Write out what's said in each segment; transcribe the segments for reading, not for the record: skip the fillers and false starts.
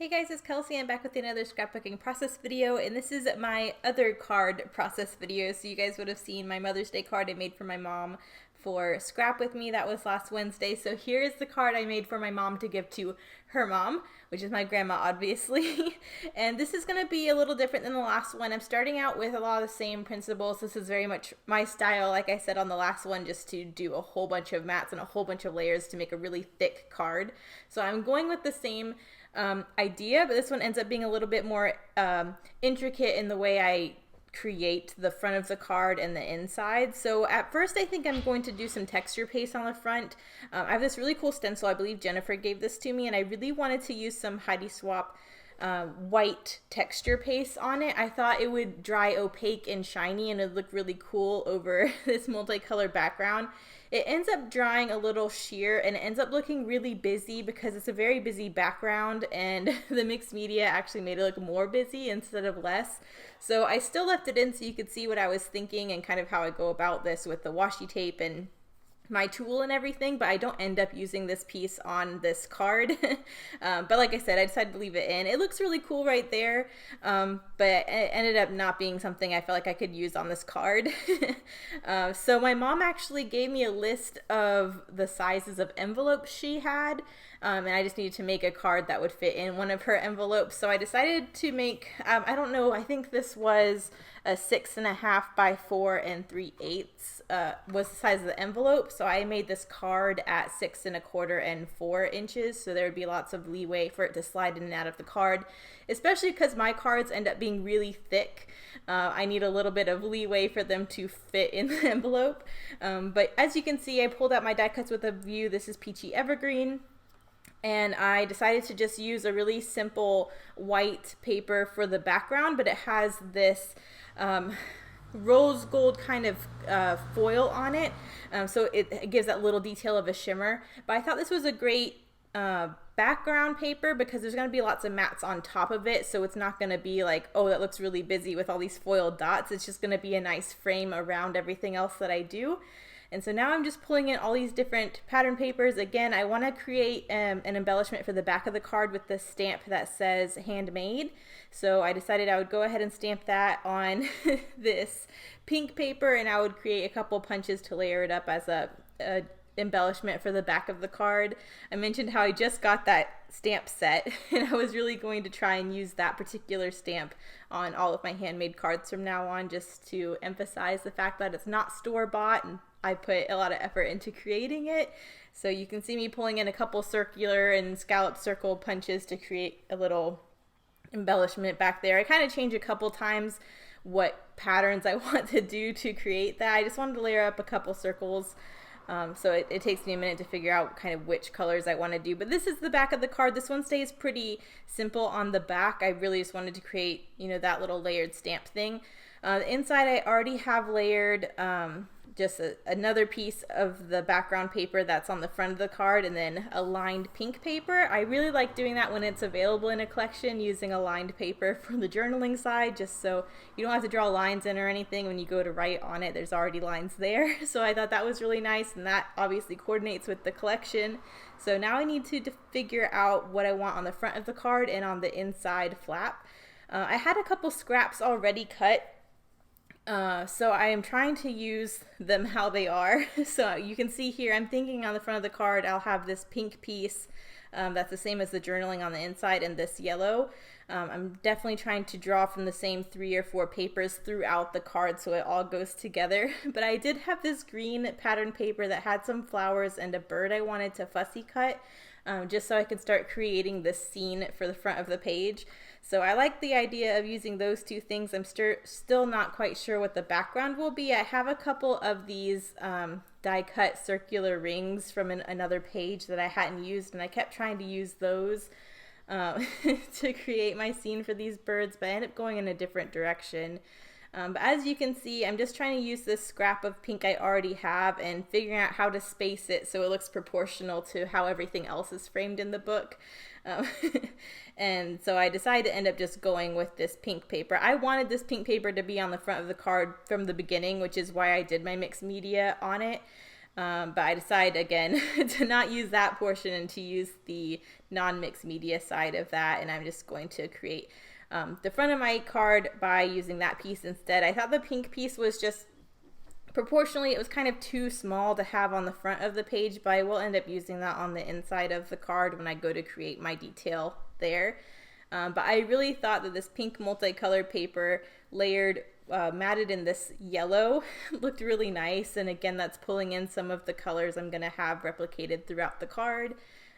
Hey guys, it's Kelsey. I'm back with another scrapbooking process video, and this is my other card process video. So you guys would have seen my Mother's Day card I made for my mom for Scrap With Me. That was last Wednesday. So here is the card I made for my mom to give to her mom, which is my grandma, obviously. And this is going to be a little different than the last one. I'm starting out with a lot of the same principles. This is very much my style, like I said on the last one, just to do a whole bunch of mats and a whole bunch of layers to make a really thick card. So I'm going with the same idea, but this one ends up being a little bit more intricate in the way I create the front of the card and the inside. So at first I think I'm going to do some texture paste on the front. I have this really cool stencil. I believe Jennifer gave this to me, and I really wanted to use some Heidi Swapp white texture paste on it. I thought it would dry opaque and shiny and it'd look really cool over this multicolored background. It ends up drying a little sheer and it ends up looking really busy because it's a very busy background, and the mixed media actually made it look more busy instead of less. So I still left it in so you could see what I was thinking and kind of how I go about this with the washi tape and my tool and everything, but I don't end up using this piece on this card. But like I said, I decided to leave it in. It looks really cool right there, but it ended up not being something I felt like I could use on this card. So my mom actually gave me a list of the sizes of envelopes she had, and I just needed to make a card that would fit in one of her envelopes. So I decided to make, I don't know, I think this was a 6.5 by 4 3/8 was the size of the envelope. So I made this card at 6 1/4 and 4 inches. So there would be lots of leeway for it to slide in and out of the card, especially because my cards end up being really thick. I need a little bit of leeway for them to fit in the envelope. But as you can see, I pulled out my die cuts with a view. This is Peachy Evergreen. And I decided to just use a really simple white paper for the background, but it has this rose gold kind of foil on it, so it gives that little detail of a shimmer. But I thought this was a great background paper because there's going to be lots of mats on top of it, so it's not going to be like, oh, that looks really busy with all these foiled dots. It's just going to be a nice frame around everything else that I do. And so now I'm just pulling in all these different pattern papers. Again, I want to create an embellishment for the back of the card with the stamp that says handmade. So I decided I would go ahead and stamp that on this pink paper, and I would create a couple punches to layer it up as a embellishment for the back of the card. I mentioned how I just got that stamp set, and I was really going to try and use that particular stamp on all of my handmade cards from now on, just to emphasize the fact that it's not store-bought and I put a lot of effort into creating it. So you can see me pulling in a couple circular and scallop circle punches to create a little embellishment back there. I kind of change a couple times what patterns I want to do to create that. I just wanted to layer up a couple circles. So it takes me a minute to figure out kind of which colors I want to do. But this is the back of the card. This one stays pretty simple on the back. I really just wanted to create, that little layered stamp thing. The inside I already have layered just another piece of the background paper that's on the front of the card, and then a lined pink paper. I really like doing that when it's available in a collection, using a lined paper for the journaling side, just so you don't have to draw lines in or anything. When you go to write on it, there's already lines there. So I thought that was really nice, and that obviously coordinates with the collection. So now I need to figure out what I want on the front of the card and on the inside flap. I had a couple scraps already cut, so I am trying to use them how they are. So you can see here, I'm thinking on the front of the card I'll have this pink piece that's the same as the journaling on the inside, and this yellow. I'm definitely trying to draw from the same 3 or 4 papers throughout the card so it all goes together. But I did have this green pattern paper that had some flowers and a bird I wanted to fussy cut, just so I could start creating this scene for the front of the page. So I like the idea of using those two things. I'm still not quite sure what the background will be. I have a couple of these die cut circular rings from another page that I hadn't used, and I kept trying to use those to create my scene for these birds, but I ended up going in a different direction. But as you can see, I'm just trying to use this scrap of pink I already have and figuring out how to space it so it looks proportional to how everything else is framed in the book. And so I decided to end up just going with this pink paper. I wanted this pink paper to be on the front of the card from the beginning, which is why I did my mixed media on it. But I decided again to not use that portion and to use the non-mixed media side of that. And I'm just going to create the front of my card by using that piece instead. I thought the pink piece was just proportionally, it was kind of too small to have on the front of the page, but I will end up using that on the inside of the card when I go to create my detail there. But I really thought that this pink multicolored paper layered matted in this yellow looked really nice, and again that's pulling in some of the colors I'm going to have replicated throughout the card.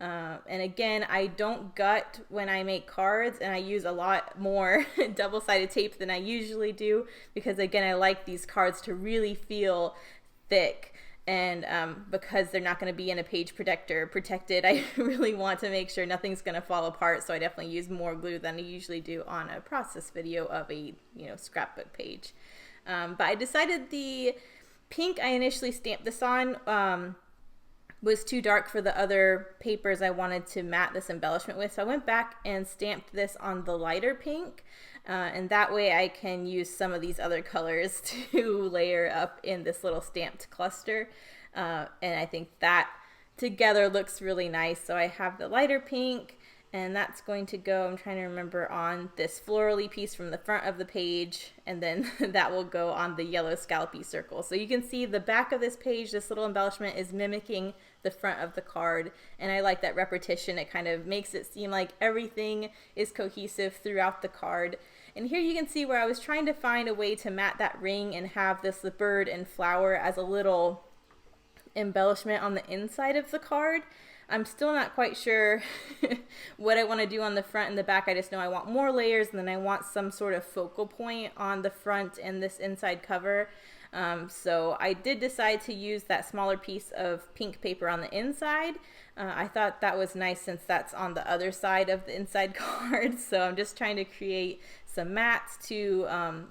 And again, I don't gut when I make cards, and I use a lot more double-sided tape than I usually do because again I like these cards to really feel thick, and because they're not going to be in a page protector protected, I really want to make sure nothing's going to fall apart, so I definitely use more glue than I usually do on a process video of a scrapbook page. But I decided the pink I initially stamped this on was too dark for the other papers I wanted to matte this embellishment with, so I went back and stamped this on the lighter pink, and that way I can use some of these other colors to layer up in this little stamped cluster, and I think that together looks really nice. So I have the lighter pink, and that's going to go, I'm trying to remember, on this florally piece from the front of the page, and then that will go on the yellow scallopy circle. So you can see the back of this page, this little embellishment is mimicking the front of the card, and I like that repetition. It kind of makes it seem like everything is cohesive throughout the card. And here you can see where I was trying to find a way to matte that ring and have this bird and flower as a little embellishment on the inside of the card. I'm still not quite sure what I want to do on the front and the back. I just know I want more layers, and then I want some sort of focal point on the front and this inside cover. So I did decide to use that smaller piece of pink paper on the inside. I thought that was nice since that's on the other side of the inside card. So I'm just trying to create some mattes to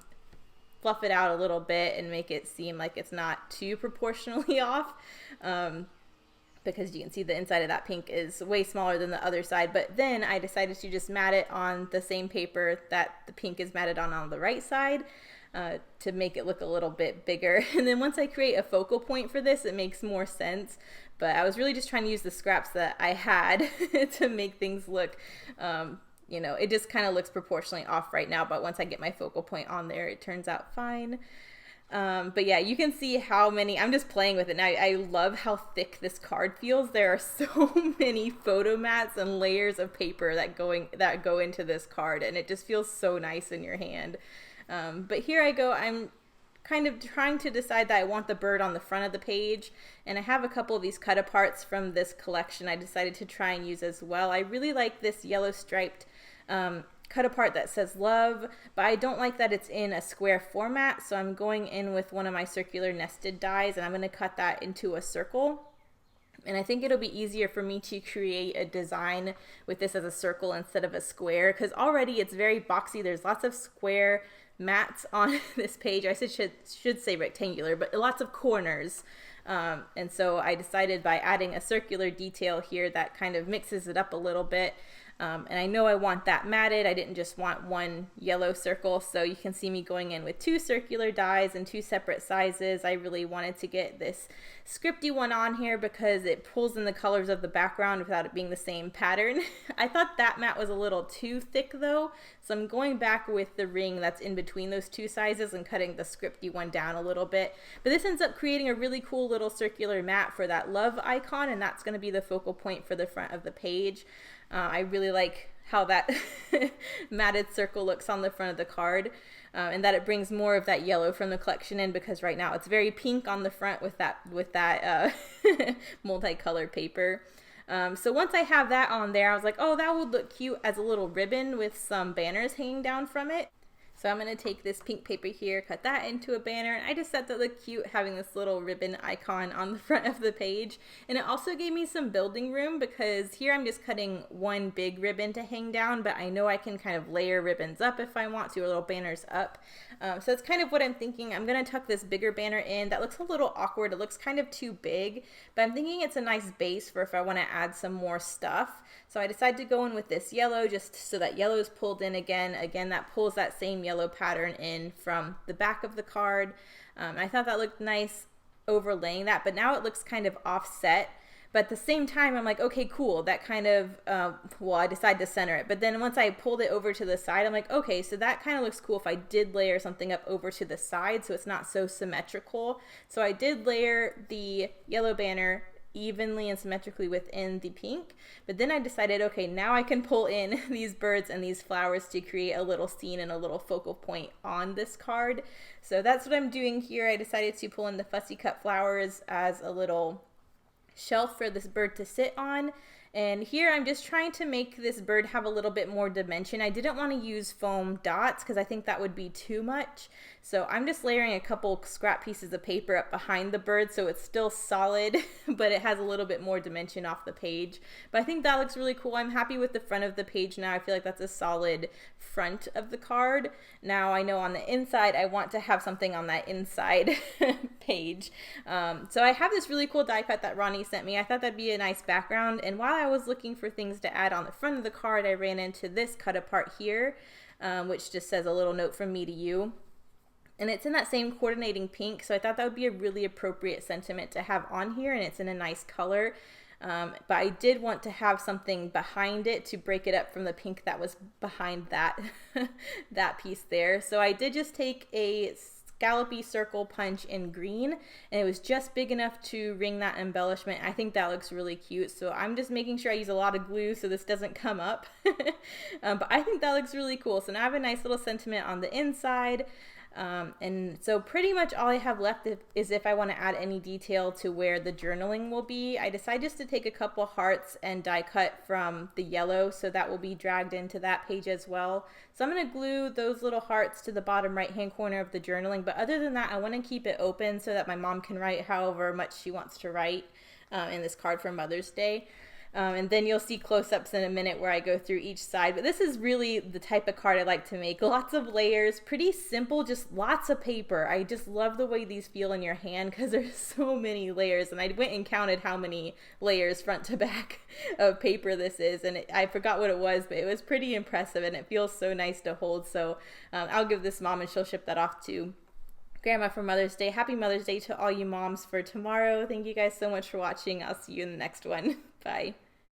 fluff it out a little bit and make it seem like it's not too proportionally off. Because you can see the inside of that pink is way smaller than the other side. But then I decided to just matte it on the same paper that the pink is matted on the right side to make it look a little bit bigger. And then once I create a focal point for this, it makes more sense. But I was really just trying to use the scraps that I had to make things look, it just kind of looks proportionally off right now. But once I get my focal point on there, it turns out fine. But yeah, you can see how many, I'm just playing with it now. I love how thick this card feels. There are so many photo mats and layers of paper that go into this card, and it just feels so nice in your hand. But here I go, I'm kind of trying to decide that I want the bird on the front of the page, and I have a couple of these cut aparts from this collection I decided to try and use as well. I really like this yellow striped cut apart that says love, but I don't like that it's in a square format, so I'm going in with one of my circular nested dies, and I'm going to cut that into a circle. And I think it'll be easier for me to create a design with this as a circle instead of a square, because already it's very boxy. There's lots of square mats on this page. I should say rectangular, but lots of corners. And so I decided by adding a circular detail here that kind of mixes it up a little bit. And I know I want that matted. I didn't just want one yellow circle, so you can see me going in with 2 circular dies in 2 separate sizes. I really wanted to get this scripty one on here because it pulls in the colors of the background without it being the same pattern. I thought that mat was a little too thick though, so I'm going back with the ring that's in between those 2 sizes and cutting the scripty one down a little bit. But this ends up creating a really cool little circular mat for that love icon, and that's going to be the focal point for the front of the page. I really like how that matted circle looks on the front of the card, and that it brings more of that yellow from the collection in, because right now it's very pink on the front with that multicolored paper. So once I have that on there, I was like, oh, that would look cute as a little ribbon with some banners hanging down from it. So I'm going to take this pink paper here, cut that into a banner, and I just thought that looked cute having this little ribbon icon on the front of the page. And it also gave me some building room, because here I'm just cutting one big ribbon to hang down, but I know I can kind of layer ribbons up if I want to, or little banners up. So that's kind of what I'm thinking. I'm going to tuck this bigger banner in. That looks a little awkward. It looks kind of too big, but I'm thinking it's a nice base for if I want to add some more stuff. So I decided to go in with this yellow just so that yellow is pulled in again. Again, that pulls that same yellow pattern in from the back of the card. I thought that looked nice overlaying that, but now it looks kind of offset. But at the same time, I'm like, okay, cool. That kind of, well, I decided to center it. But then once I pulled it over to the side, I'm like, okay, so that kind of looks cool if I did layer something up over to the side so it's not so symmetrical. So I did layer the yellow banner evenly and symmetrically within the pink. But then I decided, okay, now I can pull in these birds and these flowers to create a little scene and a little focal point on this card. So that's what I'm doing here. I decided to pull in the fussy cut flowers as a little shelf for this bird to sit on. And here I'm just trying to make this bird have a little bit more dimension. I didn't want to use foam dots because I think that would be too much. So I'm just layering a couple scrap pieces of paper up behind the bird so it's still solid, but it has a little bit more dimension off the page. But I think that looks really cool. I'm happy with the front of the page now. I feel like that's a solid front of the card. Now I know on the inside I want to have something on that inside page. So I have this really cool die cut that Ronnie sent me. I thought that'd be a nice background, and while I was looking for things to add on the front of the card, I ran into this cut apart here, which just says a little note from me to you. And it's in that same coordinating pink, so I thought that would be a really appropriate sentiment to have on here, and it's in a nice color. But I did want to have something behind it to break it up from the pink that was behind that, that piece there. So I did just take a scallopy circle punch in green, and it was just big enough to ring that embellishment. I think that looks really cute, so I'm just making sure I use a lot of glue so this doesn't come up. But I think that looks really cool. So now I have a nice little sentiment on the inside. And so pretty much all I have left is if I want to add any detail to where the journaling will be. I decided just to take a couple hearts and die cut from the yellow, so that will be dragged into that page as well. So I'm going to glue those little hearts to the bottom right hand corner of the journaling, but other than that I want to keep it open so that my mom can write however much she wants to write in this card for Mother's Day. And then you'll see close-ups in a minute where I go through each side. But this is really the type of card I like to make. Lots of layers, pretty simple, just lots of paper. I just love the way these feel in your hand because there's so many layers. And I went and counted how many layers front to back of paper this is. And I forgot what it was, but it was pretty impressive. And it feels so nice to hold. So I'll give this mom and she'll ship that off to Grandma for Mother's Day. Happy Mother's Day to all you moms for tomorrow. Thank you guys so much for watching. I'll see you in the next one. Bye.